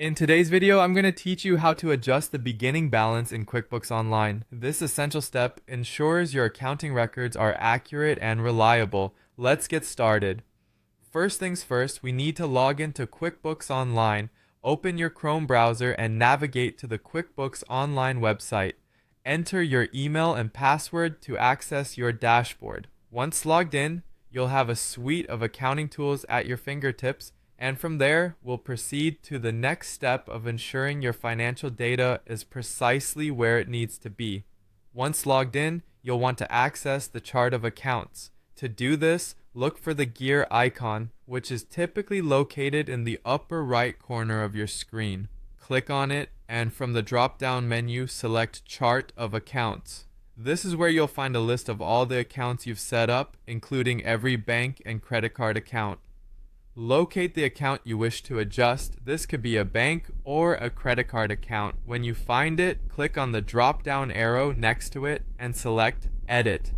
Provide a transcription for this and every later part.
In today's video, I'm going to teach you how to adjust the beginning balance in QuickBooks Online. This essential step ensures your accounting records are accurate and reliable. Let's get started. First things first, we need to log into QuickBooks Online. Open your Chrome browser and navigate to the QuickBooks Online website. Enter your email and password to access your dashboard. Once logged in, you'll have a suite of accounting tools at your fingertips. And from there, we'll proceed to the next step of ensuring your financial data is precisely where it needs to be. Once logged in, you'll want to access the chart of accounts. To do this, look for the gear icon, which is typically located in the upper right corner of your screen. Click on it, and from the drop-down menu, select Chart of Accounts. This is where you'll find a list of all the accounts you've set up, including every bank and credit card account. Locate the account you wish to adjust. This could be a bank or a credit card account. When you find it, click on the drop-down arrow next to it and select Edit.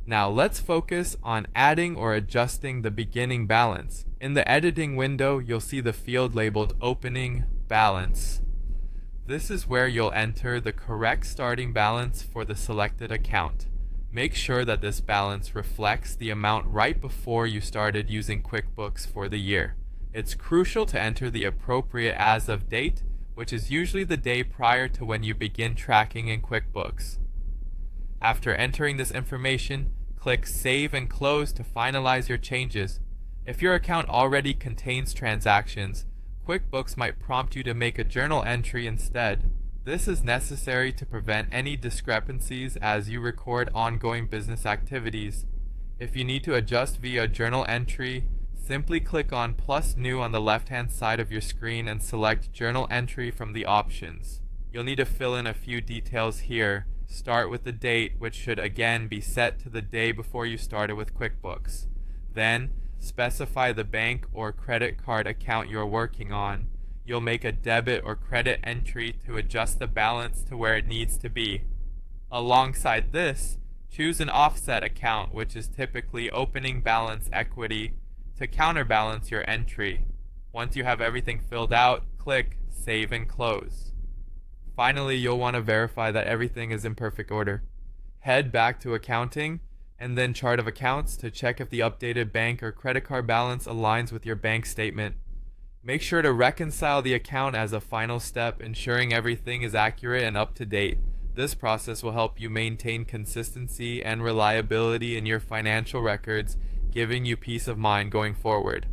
Now let's focus on adding or adjusting the beginning balance. In the editing window, you'll see the field labeled Opening Balance. This is where you'll enter the correct starting balance for the selected account. Make sure that this balance reflects the amount right before you started using QuickBooks for the year. It's crucial to enter the appropriate as of date, which is usually the day prior to when you begin tracking in QuickBooks. After entering this information, click Save and Close to finalize your changes. If your account already contains transactions, QuickBooks might prompt you to make a journal entry instead. This is necessary to prevent any discrepancies as you record ongoing business activities. If you need to adjust via journal entry, simply click on Plus New on the left-hand side of your screen and select Journal Entry from the options. You'll need to fill in a few details here. Start with the date, which should again be set to the day before you started with QuickBooks. Then, specify the bank or credit card account you're working on. You'll make a debit or credit entry to adjust the balance to where it needs to be. Alongside this, choose an offset account, which is typically opening balance equity, to counterbalance your entry. Once you have everything filled out, click Save and Close. Finally, you'll want to verify that everything is in perfect order. Head back to Accounting and then Chart of Accounts to check if the updated bank or credit card balance aligns with your bank statement. Make sure to reconcile the account as a final step, ensuring everything is accurate and up to date. This process will help you maintain consistency and reliability in your financial records, giving you peace of mind going forward.